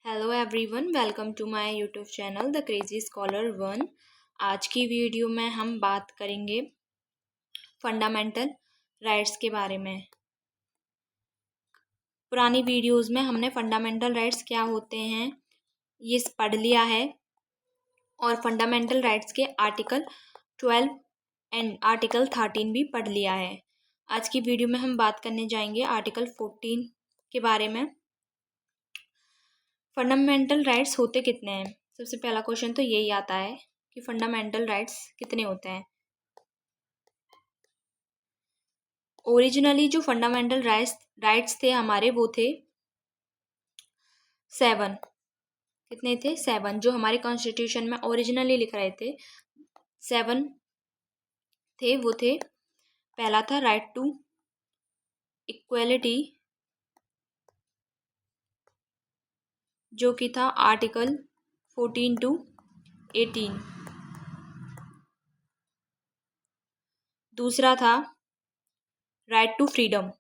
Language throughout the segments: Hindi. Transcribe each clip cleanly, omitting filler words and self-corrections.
Hello everyone, welcome to my YouTube channel the crazy scholar one. आज की वीडियो में हम बात करेंगे फंडामेंटल राइट्स के बारे में। पुरानी वीडियोस में हमने फंडामेंटल राइट्स क्या होते हैं ये पढ़ लिया है और फंडामेंटल राइट्स के आर्टिकल 12 एंड आर्टिकल 13 भी पढ़ लिया है। आज की वीडियो में हम बात करने जाएंगे आर्टिकल 14 के बारे में। फंडामेंटल राइट्स होते कितने हैं? सबसे पहला क्वेश्चन तो यही आता है कि फंडामेंटल राइट्स कितने होते हैं। ओरिजिनली जो फंडामेंटल राइट्स थे हमारे वो थे 7। कितने थे? 7। जो हमारे कॉन्स्टिट्यूशन में ओरिजिनली लिख रहे थे 7 थे। वो थे, पहला था राइट टू इक्वलिटी, जो कि था आर्टिकल 14 to 18। दूसरा था right to freedom,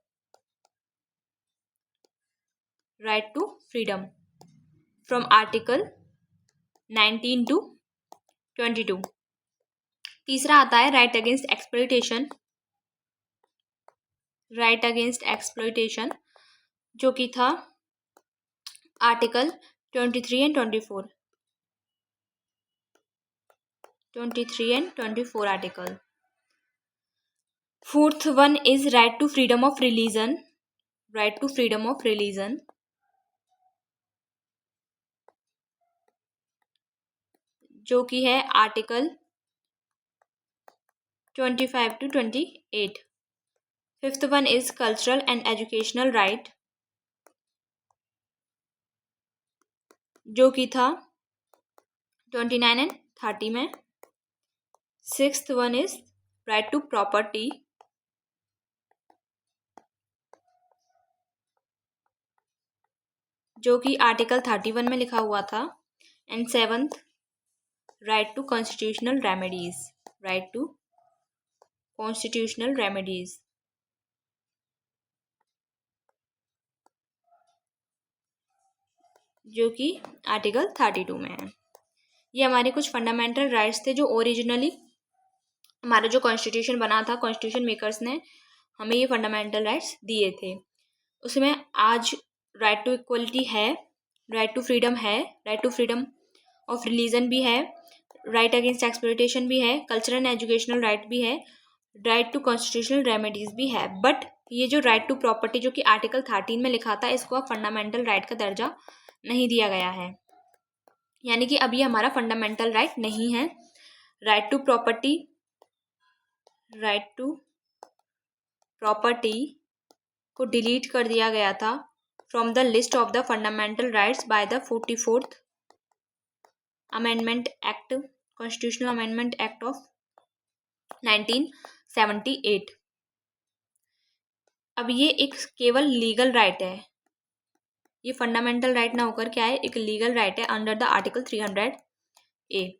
from article 19 to 22। तीसरा आता है राइट अगेंस्ट एक्सप्लॉयटेशन, जो कि था article 23 and 24। 23 and 24 article. Fourth one is right to freedom of religion, जो कि है article 25 to 28। Fifth one is cultural and educational right, जो कि था 29 and 30 में। Sixth one is right to property, जो कि आर्टिकल 31 में लिखा हुआ था। And seventh right to constitutional remedies, जो कि आर्टिकल 32 में है। ये हमारे कुछ फंडामेंटल राइट्स थे जो ओरिजिनली हमारा जो कॉन्स्टिट्यूशन बना था, कॉन्स्टिट्यूशन मेकर्स ने हमें ये फंडामेंटल राइट्स दिए थे। उसमें आज राइट टू इक्वलिटी है, राइट टू फ्रीडम है, right to freedom of religion भी है, राइट अगेंस्ट एक्सप्लॉयटेशन भी है, कल्चरल एंड एजुकेशनल राइट भी है, राइट टू कॉन्स्टिट्यूशनल रेमेडीज भी है। बट ये जो राइट टू प्रॉपर्टी जो कि आर्टिकल 13 में लिखा था, इसको अब फंडामेंटल राइट का दर्जा नहीं दिया गया है, यानी कि अब ये हमारा फंडामेंटल राइट नहीं है। राइट टू प्रॉपर्टी को डिलीट कर दिया गया था from the list of the fundamental rights by the 44th amendment act, constitutional amendment act of 1978। अब ये एक केवल लीगल राइट है, ये फंडामेंटल राइट ना होकर क्या है, एक लीगल राइट है under the article 300A।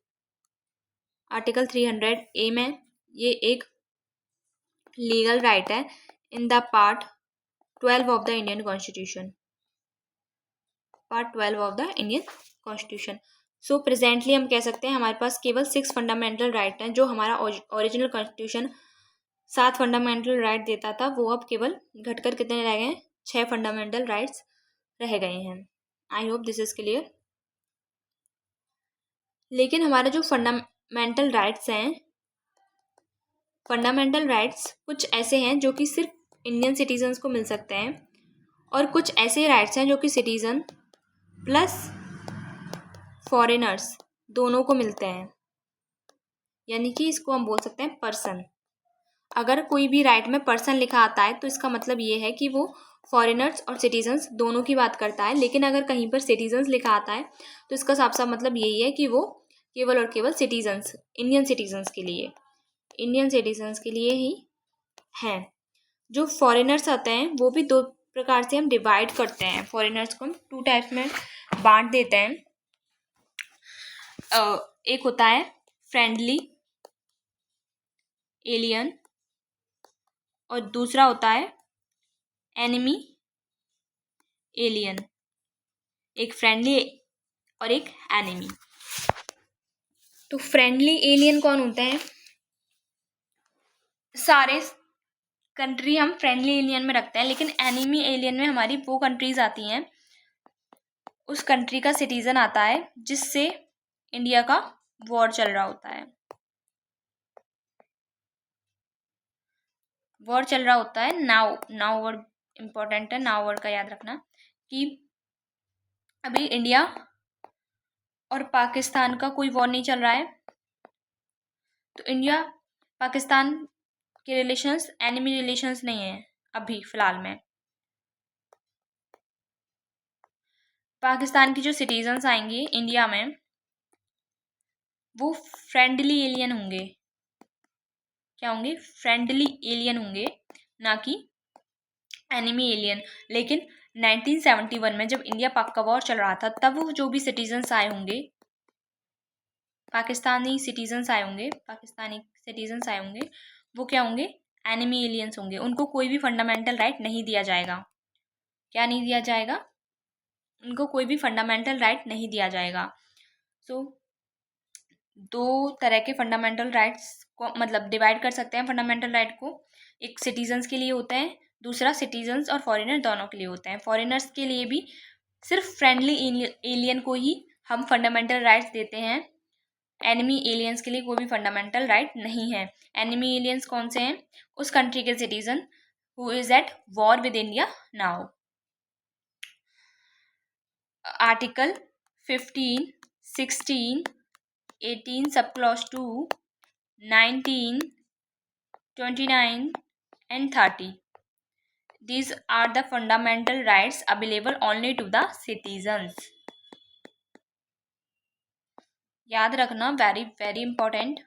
Article 300A में ये एक लीगल राइट है in the part 12 of the Indian constitution. So presently हम कह सकते हैं हमारे पास केवल 6 फंडामेंटल राइट हैं। जो हमारा ओरिजिनल कॉन्स्टिट्यूशन 7 फंडामेंटल राइट देता था, वो अब केवल घटकर कितने रह गए हैं? 6 फंडामेंटल राइट्स रह गए हैं। आई होप दिस इज क्लियर। लेकिन हमारा जो फंडामेंटल राइट्स कुछ ऐसे हैं जो कि सिर्फ इंडियन सिटीजन्स को मिल सकते हैं, और कुछ ऐसे राइट्स हैं जो कि सिटीजन प्लस फॉरेनर्स दोनों को मिलते हैं, यानी कि इसको हम बोल सकते हैं पर्सन। अगर कोई भी राइट में पर्सन लिखा आता है तो इसका मतलब ये है कि वो फॉरेनर्स और सिटीजन्स दोनों की बात करता है। लेकिन अगर कहीं पर सिटीजन्स लिखा आता है तो इसका साफ साफ मतलब यही है कि वो केवल और केवल इंडियन सिटीजन्स के लिए ही हैं। जो फॉरेनर्स आते हैं वो भी 2 प्रकार से हम डिवाइड करते हैं। फॉरेनर्स को हम 2 टाइप में बांट देते हैं। एक होता है फ्रेंडली एलियन और दूसरा होता है एनिमी एलियन। एक फ्रेंडली और एक एनिमी। तो फ्रेंडली एलियन कौन होते हैं? सारे कंट्री हम फ्रेंडली एलियन में रखते हैं, लेकिन एनिमी एलियन में हमारी वो कंट्रीज आती हैं, उस कंट्री का सिटीजन आता है जिससे इंडिया का वॉर चल रहा होता है। वॉर चल रहा होता है। नाउ वर्ड इम्पोर्टेंट है, नाउ वर्ड का याद रखना कि अभी इंडिया और पाकिस्तान का कोई वॉर नहीं चल रहा है, तो इंडिया पाकिस्तान के रिलेशंस एनिमी रिलेशंस नहीं है अभी फिलहाल में। पाकिस्तान की जो सिटीजन्स आएंगे इंडिया में वो फ्रेंडली एलियन होंगे। क्या होंगे? फ्रेंडली एलियन होंगे, ना कि एनिमी एलियन। लेकिन 1971 में जब इंडिया पाक का वॉर चल रहा था, तब वो जो भी सिटीजन्स आए होंगे, पाकिस्तानी सिटीजन्स आए होंगे, वो क्या होंगे? एनिमी एलियंस होंगे। उनको कोई भी फंडामेंटल राइट नहीं दिया जाएगा। क्या नहीं दिया जाएगा? उनको कोई भी फंडामेंटल राइट नहीं दिया जाएगा। सो दो तरह के फंडामेंटल राइट्स को मतलब डिवाइड कर सकते हैं फंडामेंटल राइट को। एक सिटीजन्स के लिए होता है, दूसरा सिटीजन्स और फॉरेनर दोनों के लिए होता है। फॉरेनर्स के लिए भी सिर्फ फ्रेंडली एलियन को ही हम फंडामेंटल राइट्स देते हैं। एनिमी एलियंस के लिए कोई भी फंडामेंटल राइट नहीं है। एनिमी एलियंस कौन से हैं? उस कंट्री के citizen who is at war with India now. Article 15, 16, 18 sub clause 2, 19, 29 and 30. These are the fundamental rights available only to the citizens. याद रखना, वेरी वेरी इंपॉर्टेंट,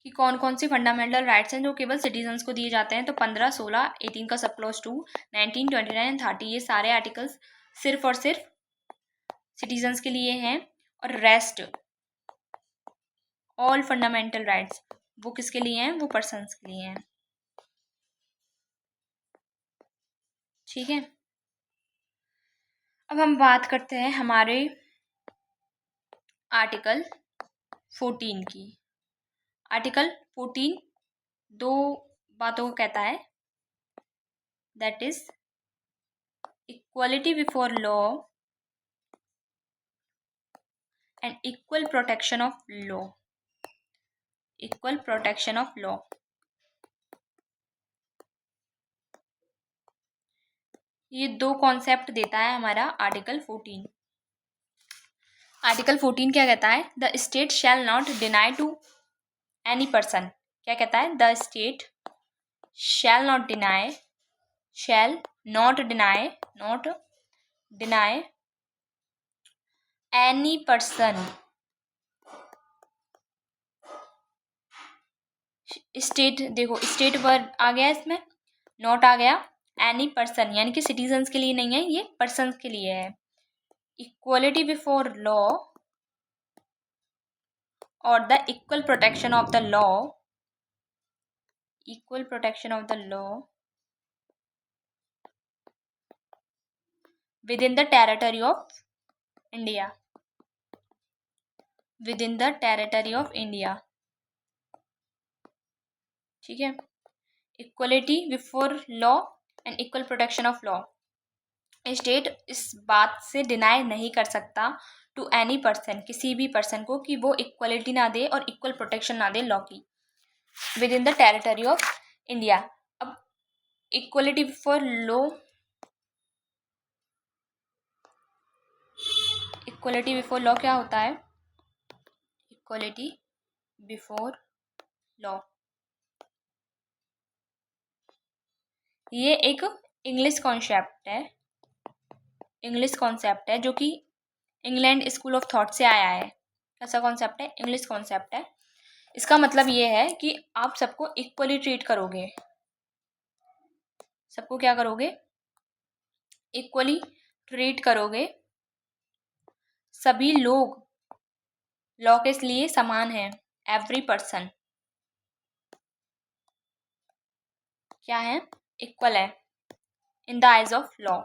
कि कौन कौन सी फंडामेंटल राइट्स हैं जो केवल सिटीजन्स को दिए जाते हैं। तो 15, 16, 18 का सब क्लॉज 2, 19, 29 और 30 ये सारे आर्टिकल्स सिर्फ और सिर्फ सिटीजन्स के लिए हैं, और रेस्ट ऑल फंडामेंटल राइट्स वो किसके लिए हैं? वो पर्सन्स के लिए हैं। ठीक है, अब हम बात करते हैं हमारे आर्टिकल 14 की। आर्टिकल 14 दो बातों को कहता है, that is equality before law and equal protection of law. Equal protection of law, ये दो कॉन्सेप्ट देता है हमारा आर्टिकल 14। आर्टिकल 14 क्या कहता है? The state shall not deny to any person. क्या कहता है? The state shall not deny any person. State, देखो स्टेट वर्ड आ गया इसमें, नॉट आ गया, एनी पर्सन यानी कि सिटीजन्स के लिए नहीं है, ये पर्सन्स के लिए है। इक्वलिटी बिफोर लॉ और the equal protection of the law, equal protection of the law within the territory of India, within the territory of India। ठीक है, equality before law and equal protection of law. State इस बात से डिनाई नहीं कर सकता टू एनी पर्सन, किसी भी पर्सन को, कि वो इक्वलिटी ना दे और इक्वल प्रोटेक्शन ना दे लॉ की within the territory of India. अब equality before law, equality before law क्या होता है? इक्वलिटी बिफोर लॉ ये एक इंग्लिश कॉन्सेप्ट है जो कि इंग्लैंड स्कूल ऑफ थॉट से आया है। कैसा कॉन्सेप्ट है? इंग्लिश कॉन्सेप्ट है। इसका मतलब ये है कि आप सबको इक्वली ट्रीट करोगे। सबको क्या करोगे? इक्वली ट्रीट करोगे। सभी लोग लॉ के लिए समान हैं। एवरी पर्सन क्या है? इक्वल है in the eyes of law.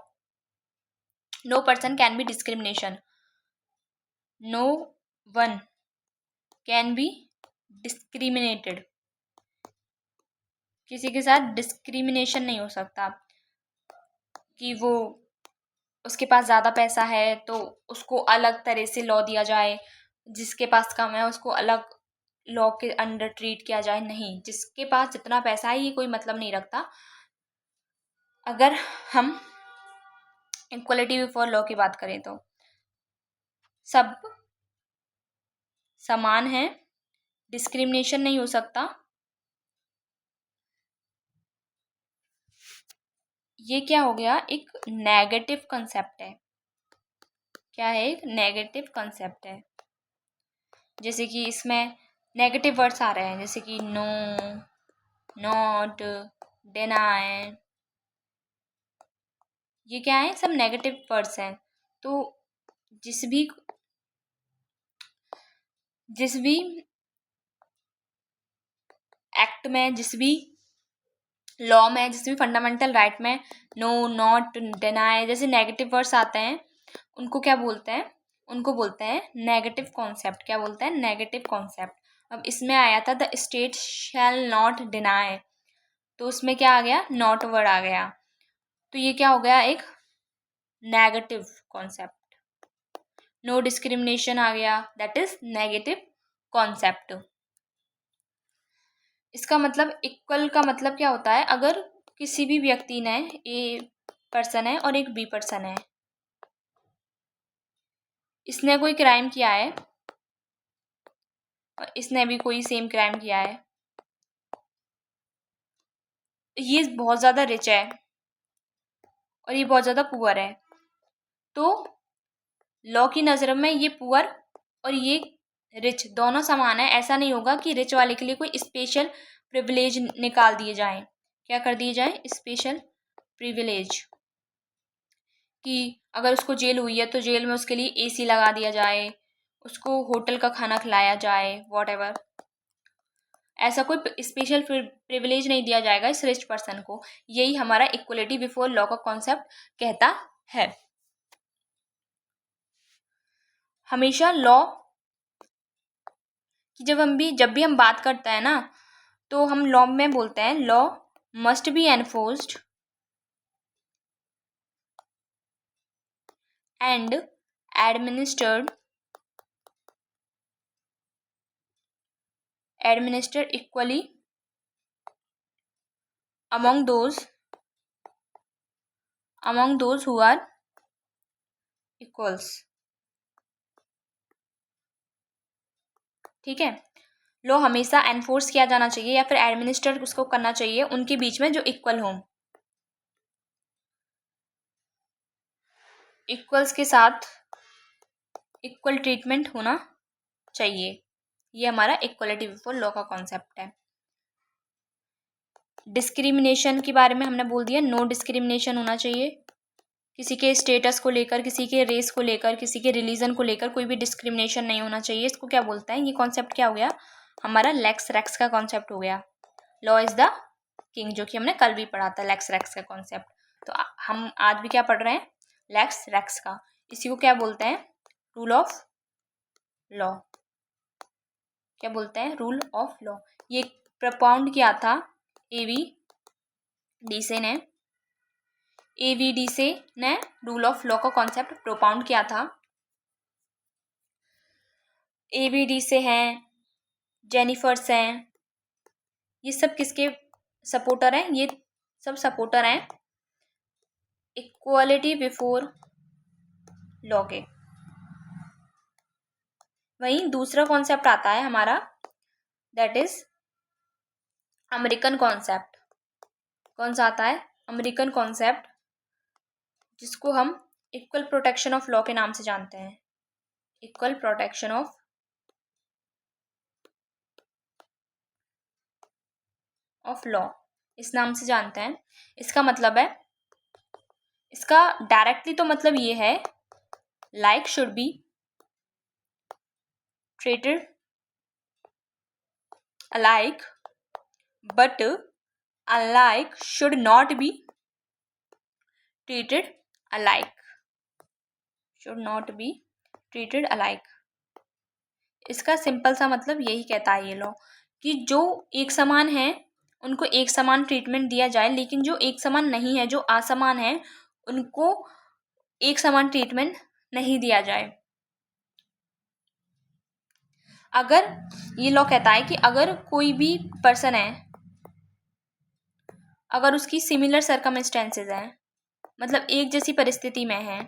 No person can be discrimination, no one can be discriminated, किसी के साथ डिस्क्रिमिनेशन नहीं हो सकता कि वो उसके पास ज़्यादा पैसा है तो उसको अलग तरह से लॉ दिया जाए, जिसके पास कम है उसको अलग लॉ के अंडर ट्रीट किया जाए। नहीं, जिसके पास जितना पैसा है ये कोई मतलब नहीं रखता। अगर हम इक्वलिटी बिफोर लॉ की बात करें तो सब समान हैं, डिस्क्रिमिनेशन नहीं हो सकता। ये क्या हो गया, एक नेगेटिव कंसेप्ट है। क्या है, एक नेगेटिव कंसेप्ट है। जैसे कि इसमें नेगेटिव वर्ड्स आ रहे हैं, जैसे कि नो, नॉट, डिनाई, ये क्या है, सब नेगेटिव वर्ड्स हैं। तो जिस भी एक्ट में, जिस भी लॉ में, जिस भी फंडामेंटल राइट में नो, नॉट, डिनाई जैसे नेगेटिव वर्ड्स आते हैं, उनको क्या बोलते हैं, उनको बोलते हैं नेगेटिव कॉन्सेप्ट। क्या बोलते हैं, नेगेटिव कॉन्सेप्ट। अब इसमें आया था the state shall not deny, तो उसमें क्या आ गया, नॉट वर्ड आ गया, तो ये क्या हो गया, एक नेगेटिव कॉन्सेप्ट। नो डिस्क्रिमिनेशन आ गया, दैट इज नेगेटिव कॉन्सेप्ट। इसका मतलब इक्वल का मतलब क्या होता है, अगर किसी भी व्यक्ति ने, ए पर्सन है और एक बी पर्सन है, इसने कोई क्राइम किया है और इसने भी कोई सेम क्राइम किया है, ये बहुत ज़्यादा रिच है और ये बहुत ज़्यादा पुअर है, तो लॉ की नज़र में ये पुअर और ये रिच दोनों समान है। ऐसा नहीं होगा कि रिच वाले के लिए कोई स्पेशल प्रिविलेज निकाल दिए जाएं। क्या कर दिए जाएं, स्पेशल प्रिविलेज, कि अगर उसको जेल हुई है तो जेल में उसके लिए एसी लगा दिया जाए, उसको होटल का खाना खिलाया जाए, वॉटएवर। ऐसा कोई स्पेशल प्रिविलेज नहीं दिया जाएगा इस रिच पर्सन को। यही हमारा इक्वलिटी बिफोर लॉ का कॉन्सेप्ट कहता है। हमेशा लॉ की जब भी हम बात करते हैं ना, तो हम लॉ में बोलते हैं law must be enforced and administered equally among those who are equals। ठीक है, लॉ हमेशा एनफोर्स किया जाना चाहिए या फिर एडमिनिस्टर उसको करना चाहिए उनके बीच में जो इक्वल हों, इक्वल्स के साथ इक्वल ट्रीटमेंट होना चाहिए। ये हमारा इक्वलिटी बिफोर लॉ का कॉन्सेप्ट है। डिस्क्रिमिनेशन के बारे में हमने बोल दिया, नो डिस्क्रिमिनेशन होना चाहिए। किसी के स्टेटस को लेकर, किसी के रेस को लेकर, किसी के रिलीजन को लेकर कोई भी डिस्क्रिमिनेशन नहीं होना चाहिए। इसको क्या बोलते हैं, ये कॉन्सेप्ट क्या हो गया, हमारा लेक्स रेक्स का कॉन्सेप्ट हो गया। लॉ इज द किंग, जो कि हमने कल भी पढ़ा था, लेक्स रेक्स का कॉन्सेप्ट। तो हम आज भी क्या पढ़ रहे हैं, लेक्स रेक्स का। इसी को क्या बोलते हैं, रूल ऑफ लॉ। क्या बोलते हैं, रूल ऑफ लॉ। ये प्रपाउंड किया था एवीडी ने रूल ऑफ लॉ का कॉन्सेप्ट प्रोपाउंड किया था। एवीडी से हैं, जेनिफर्स हैं, ये सब किसके सपोर्टर हैं, ये सब सपोर्टर हैं इक्वालिटी बिफोर लॉ के। वहीं दूसरा कॉन्सेप्ट आता है हमारा, दैट इज अमेरिकन कॉन्सेप्ट। कौन सा आता है, अमेरिकन कॉन्सेप्ट, जिसको हम इक्वल प्रोटेक्शन ऑफ लॉ के नाम से जानते हैं। इक्वल प्रोटेक्शन ऑफ लॉ इस नाम से जानते हैं। इसका मतलब है, इसका डायरेक्टली तो मतलब ये है, like should be treated alike but unlike should not be treated alike। Should not be treated alike. इसका सिंपल सा मतलब यही कहता है ये लॉ कि जो एक समान है उनको एक समान ट्रीटमेंट दिया जाए, लेकिन जो एक समान नहीं है, जो असमान है, उनको एक समान ट्रीटमेंट नहीं दिया जाए। अगर ये लॉ कहता है कि अगर कोई भी पर्सन है, अगर उसकी सिमिलर सर्कमस्टेंसेज है, मतलब एक जैसी परिस्थिति में है,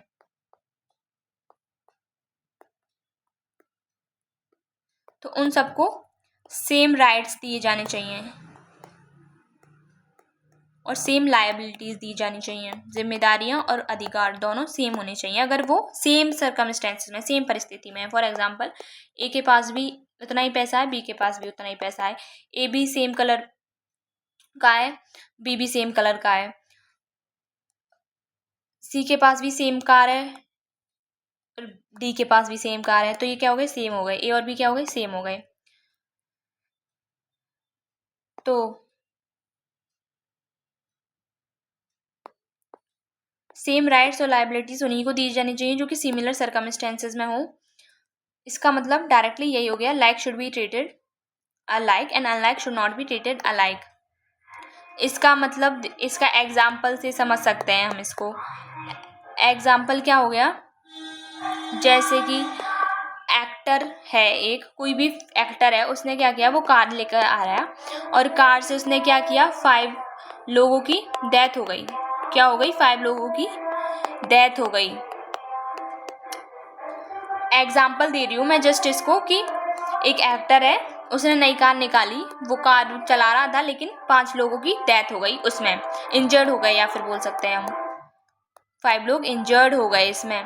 तो उन सबको सेम राइट्स दिए जाने चाहिए और सेम लायबिलिटीज दी जानी चाहिए। जिम्मेदारियां और अधिकार दोनों सेम होने चाहिए अगर वो सेम सर्कमस्टेंसेस में, सेम परिस्थिति में है। फॉर एग्जांपल, ए के पास भी उतना ही पैसा है, बी के पास भी उतना ही पैसा है, ए भी सेम कलर का है, बी भी सेम कलर का है, सी के पास भी सेम कार है और डी के पास भी सेम कार है, तो ये क्या हो गए, सेम हो गए। ए और बी क्या हो गए, सेम हो गए। तो सेम राइट्स और लायबिलिटीज उन्हीं को दी जानी चाहिए जो कि सिमिलर सर्कमस्टेंसेज में हो। इसका मतलब डायरेक्टली यही हो गया, like should be treated alike and unlike should not be treated alike. इसका मतलब इसका एग्जाम्पल से समझ सकते हैं हम इसको। एग्जाम्पल क्या हो गया, जैसे कि एक्टर है, एक कोई भी एक्टर है, उसने क्या किया, वो कार लेकर आ रहा है और कार से उसने क्या किया, 5 लोगों की डेथ हो गई। क्या हो गई, 5 लोगों की डेथ हो गई। एग्जाम्पल दे रही हूँ मैं जस्ट इसको कि एक एक्टर है, उसने नई कार निकाली, वो कार चला रहा था, लेकिन 5 लोगों की डेथ हो गई, उसमें इंजर्ड हो गए, या फिर बोल सकते हैं हम 5 लोग इंजर्ड हो गए इसमें।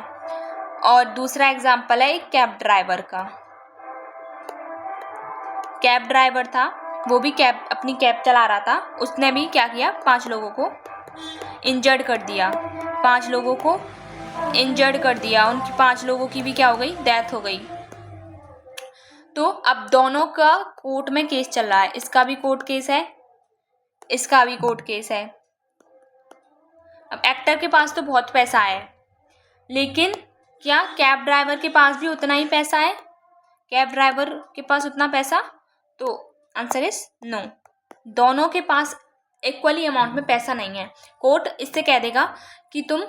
और दूसरा एग्जाम्पल है एक कैब ड्राइवर का। कैब ड्राइवर था, वो भी अपनी कैब चला रहा था, उसने भी क्या किया, 5 लोगों को इंजर्ड कर दिया, 5 लोगों को इंजर्ड कर दिया, उनकी 5 लोगों की भी क्या हो गई, डेथ हो गई। तो अब दोनों का कोर्ट में केस चल रहा है, इसका भी कोर्ट केस है, इसका भी कोर्ट केस है। अब एक्टर के पास तो बहुत पैसा है, लेकिन क्या कैब ड्राइवर के पास भी उतना ही पैसा है, कैब ड्राइवर के पास उतना पैसा, तो आंसर इज नो, दोनों के पास इक्वली अमाउंट में पैसा नहीं है। कोर्ट इससे कह देगा कि तुम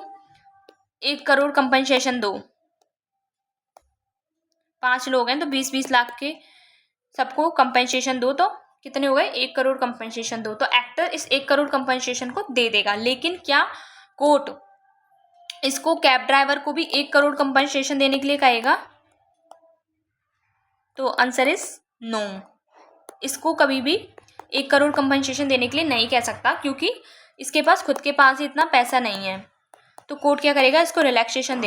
1 करोड़ कंपनसेशन दो, 5 लोग हैं तो 20-20 लाख के सबको कंपनसेशन दो, तो कितने हो गए, 1 करोड़ कंपनसेशन दो, तो एक्टर इस 1 करोड़ कंपनसेशन को दे देगा। लेकिन क्या कोर्ट इसको कैब ड्राइवर को भी 1 करोड़ कंपनसेशन देने के लिए कहेगा, तो आंसर इज नो, इसको कभी भी 1 करोड़ कंपनसेशन देने के लिए नहीं कह सकता, क्योंकि इसके पास खुद के पास ही इतना पैसा नहीं है। तो कोर्ट क्या करेगा, इसको रिलैक्सेशन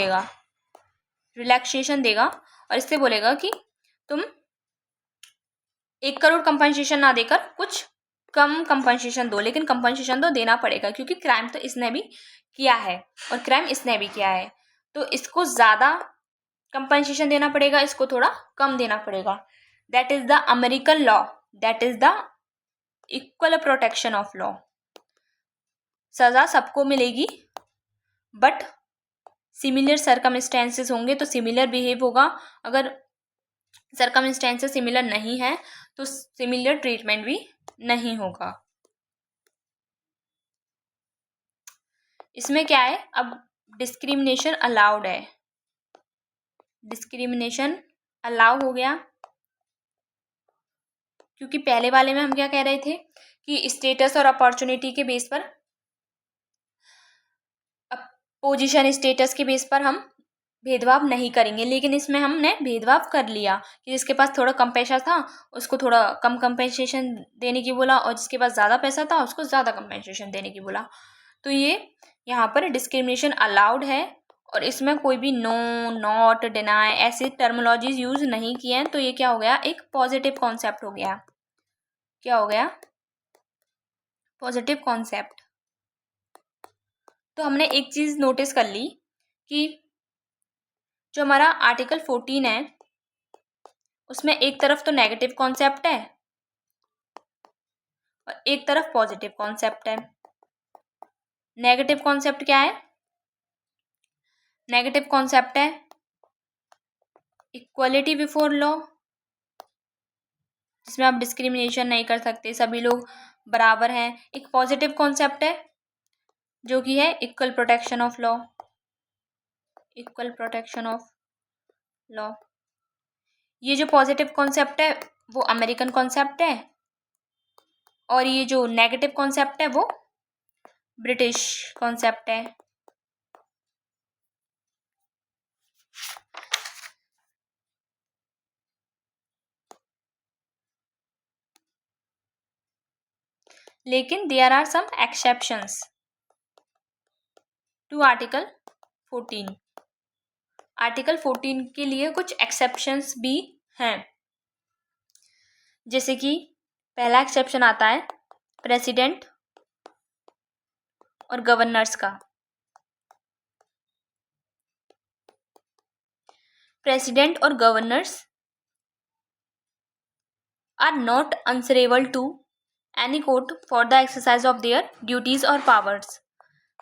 देगा और इससे बोलेगा कि तुम 1 करोड़ कंपनसेशन ना देकर कुछ कम कंपनसेशन दो, लेकिन कंपनसेशन तो देना पड़ेगा, क्योंकि क्राइम तो इसने भी किया है और क्राइम इसने भी किया है, तो इसको ज़्यादा कंपनसेशन देना पड़ेगा, इसको थोड़ा कम देना पड़ेगा। That is the American law, that is the equal protection of law. सजा सबको मिलेगी, बट सिमिलर सर्कमस्टेंसेस होंगे तो सिमिलर बिहेव होगा, अगर सर्कमस्टेंसेस सिमिलर नहीं है तो सिमिलर ट्रीटमेंट भी नहीं होगा। इसमें क्या है, अब डिस्क्रिमिनेशन अलाउड है, डिस्क्रिमिनेशन अलाउ हो गया, क्योंकि पहले वाले में हम क्या कह रहे थे कि स्टेटस और अपॉर्चुनिटी के बेस पर, पोजीशन स्टेटस के बेस पर हम भेदभाव नहीं करेंगे, लेकिन इसमें हमने भेदभाव कर लिया कि जिसके पास थोड़ा कम पैसा था उसको थोड़ा कम कंपेंसेशन देने की बोला, और जिसके पास ज़्यादा पैसा था उसको ज़्यादा कंपेंसेशन देने की बोला। तो ये यहाँ पर डिस्क्रिमिनेशन अलाउड है, और इसमें कोई भी नो, नॉट, डिनाई ऐसी टर्मोलॉजीज यूज नहीं किए हैं, तो ये क्या हो गया, एक पॉजिटिव कॉन्सेप्ट हो गया। क्या हो गया, पॉजिटिव कॉन्सेप्ट। तो हमने एक चीज़ नोटिस कर ली कि जो हमारा आर्टिकल 14 है उसमें एक तरफ तो नेगेटिव कॉन्सेप्ट है और एक तरफ पॉजिटिव कॉन्सेप्ट है। नेगेटिव कॉन्सेप्ट क्या है, नेगेटिव कॉन्सेप्ट है इक्वलिटी बिफोर लॉ, जिसमें आप डिस्क्रिमिनेशन नहीं कर सकते, सभी लोग बराबर हैं। एक पॉजिटिव कॉन्सेप्ट है जो कि है equal protection of law, equal protection of law. ये जो पॉजिटिव कॉन्सेप्ट है वो अमेरिकन कॉन्सेप्ट है, और ये जो नेगेटिव कॉन्सेप्ट है वो ब्रिटिश कॉन्सेप्ट है। लेकिन there are some exceptions to article 14। Article 14 के लिए कुछ एक्सेप्शंस भी हैं, जैसे कि पहला एक्सेप्शन आता है प्रेसिडेंट और गवर्नर्स का। प्रेसिडेंट और governors are not answerable to any court for the exercise of their duties और पावर्स।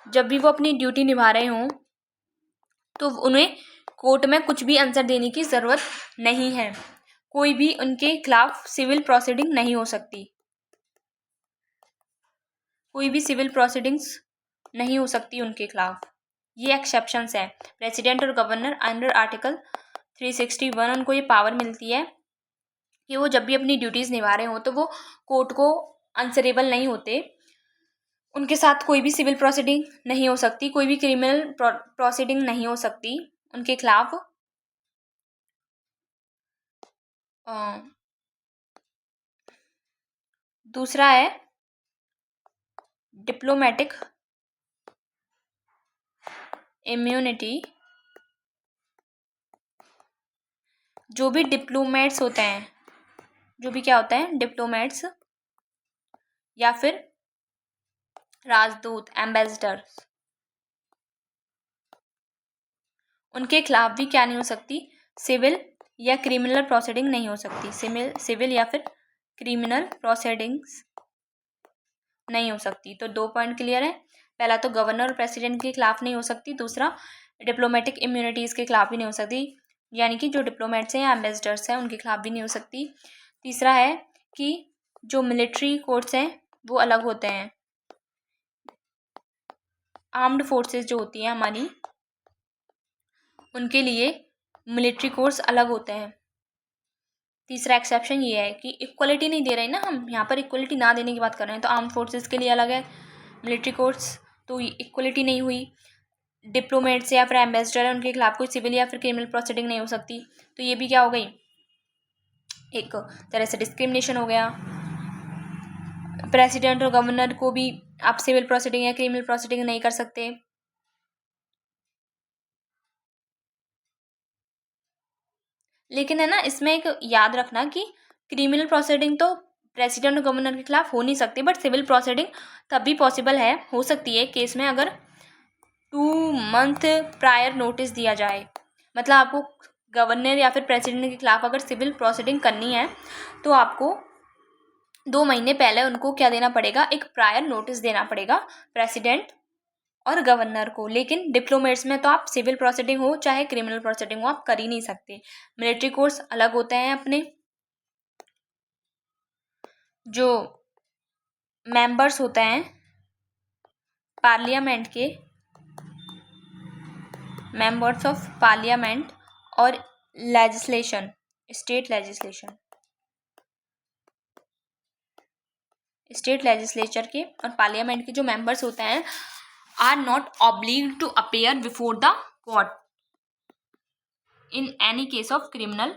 जब भी वो अपनी ड्यूटी निभा रहे हों तो उन्हें कोर्ट में कुछ भी आंसर देने की ज़रूरत नहीं है, कोई भी उनके खिलाफ सिविल प्रोसीडिंग नहीं हो सकती, कोई भी सिविल प्रोसीडिंग्स नहीं हो सकती उनके खिलाफ। ये एक्सेप्शंस है। प्रेसिडेंट और गवर्नर अंडर आर्टिकल 361 उनको ये पावर मिलती है कि वो जब भी अपनी ड्यूटीज़ निभा रहे हों तो वो कोर्ट को आंसरेबल नहीं होते, उनके साथ कोई भी सिविल प्रोसीडिंग नहीं हो सकती, कोई भी क्रिमिनल प्रोसीडिंग नहीं हो सकती उनके खिलाफ। दूसरा है डिप्लोमेटिक इम्यूनिटी। जो भी डिप्लोमेट्स होते हैं, जो भी क्या होता है डिप्लोमेट्स या फिर राजदूत एम्बेसडर, उनके खिलाफ भी क्या नहीं हो सकती, सिविल या क्रिमिनल प्रोसीडिंग नहीं हो सकती, सिविल या फिर क्रिमिनल प्रोसीडिंग्स नहीं हो सकती। तो 2 पॉइंट क्लियर है। पहला तो गवर्नर और प्रेसिडेंट के खिलाफ नहीं हो सकती, दूसरा डिप्लोमेटिक इम्यूनिटीज़ के खिलाफ भी नहीं हो सकती, यानी कि जो डिप्लोमेट्स हैं या एम्बेसडर्स हैं उनके खिलाफ भी नहीं हो सकती। तीसरा है कि जो मिलिट्री कोर्ट्स हैं वो अलग होते हैं, आर्म्ड फोर्सेस जो होती हैं हमारी उनके लिए मिलिट्री कोर्ट्स अलग होते हैं। तीसरा एक्सेप्शन ये है कि इक्वलिटी नहीं दे रहे हैं ना, हम यहाँ पर इक्वलिटी ना देने की बात कर रहे हैं, तो आर्म्ड फोर्सेस के लिए अलग है मिलिट्री कोर्ट्स, तो इक्वलिटी नहीं हुई। डिप्लोमेट्स या फिर एम्बेसडर है उनके खिलाफ कोई सिविल या फिर क्रिमिनल प्रोसीडिंग नहीं हो सकती, तो ये भी क्या हो गई, एक तरह से डिस्क्रिमिनेशन हो गया। प्रेसिडेंट और गवर्नर को भी आप सिविल प्रोसीडिंग या क्रिमिनल प्रोसीडिंग नहीं कर सकते। लेकिन है ना, इसमें एक याद रखना कि क्रिमिनल प्रोसीडिंग तो प्रेसिडेंट और गवर्नर के खिलाफ हो नहीं सकती, बट सिविल प्रोसीडिंग तब भी पॉसिबल है, हो सकती है केस में अगर 2 मंथ प्रायर नोटिस दिया जाए। मतलब आपको गवर्नर या फिर प्रेसिडेंट के खिलाफ अगर सिविल प्रोसीडिंग करनी है तो आपको 2 महीने पहले उनको क्या देना पड़ेगा, एक प्रायर नोटिस देना पड़ेगा प्रेसिडेंट और गवर्नर को। लेकिन डिप्लोमेट्स में तो आप सिविल प्रोसीडिंग हो चाहे क्रिमिनल प्रोसीडिंग हो आप कर ही नहीं सकते। मिलिट्री कोर्ट्स अलग होते हैं अपने, जो मेंबर्स होते हैं पार्लियामेंट के, मेंबर्स ऑफ पार्लियामेंट और legislation, state legislation, state legislature के और पार्लियामेंट के जो मेंबर्स होते हैं are not obliged to appear before the court in any case of criminal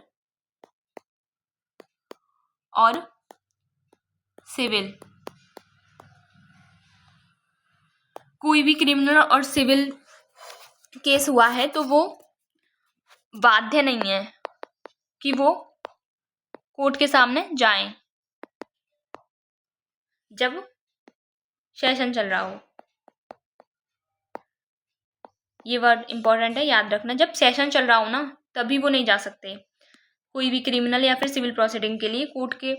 और सिविल। कोई भी क्रिमिनल और सिविल केस हुआ है तो वो बाध्य नहीं है कि वो कोर्ट के सामने जाएं जब सेशन चल रहा हो। ये वर्ड इंपॉर्टेंट है, याद रखना, जब सेशन चल रहा हो ना तभी वो नहीं जा सकते कोई भी क्रिमिनल या फिर सिविल प्रोसीडिंग के लिए कोर्ट के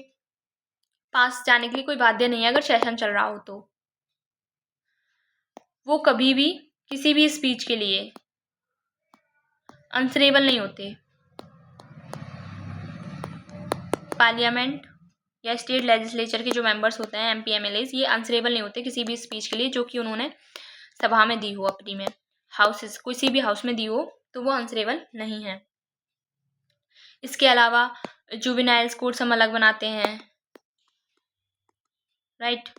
पास जाने के लिए कोई बाध्य नहीं है अगर सेशन चल रहा हो तो। वो कभी भी किसी भी स्पीच के लिए आंसरेबल नहीं होते। पार्लियामेंट या स्टेट लेजिस्लेचर के जो मेंबर्स होते हैं MP MLAs, ये आंसरेबल नहीं होते किसी भी स्पीच के लिए जो कि उन्होंने सभा में दी हो, अपनी में हाउसेस किसी भी हाउस में दी हो, तो वो आंसरेबल नहीं है। इसके अलावा जुवेनाइल्स कोर्ट्स हम अलग बनाते हैं, राइट।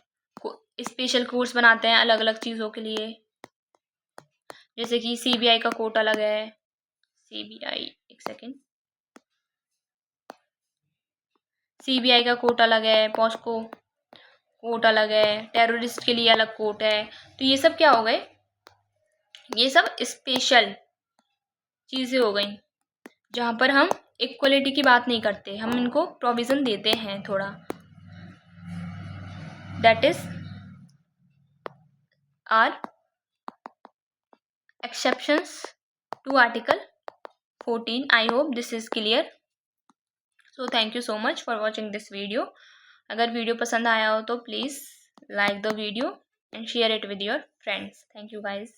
स्पेशल कोर्ट्स बनाते हैं अलग अलग चीज़ों के लिए, जैसे कि CBI का कोर्ट अलग है। CBI, एक सेकेंड, CBI का कोर्ट अलग है, पॉस्को कोर्ट अलग है, टेररिस्ट के लिए अलग कोर्ट है। तो ये सब क्या हो गए, ये सब स्पेशल चीज़ें हो गई जहाँ पर हम इक्वलिटी की बात नहीं करते, हम इनको प्रोविज़न देते हैं थोड़ा। That is are exceptions to article 14। I hope this is clear. So thank you so much for watching this video. अगर वीडियो पसंद आया हो तो please like the video and share it with your friends. Thank you guys.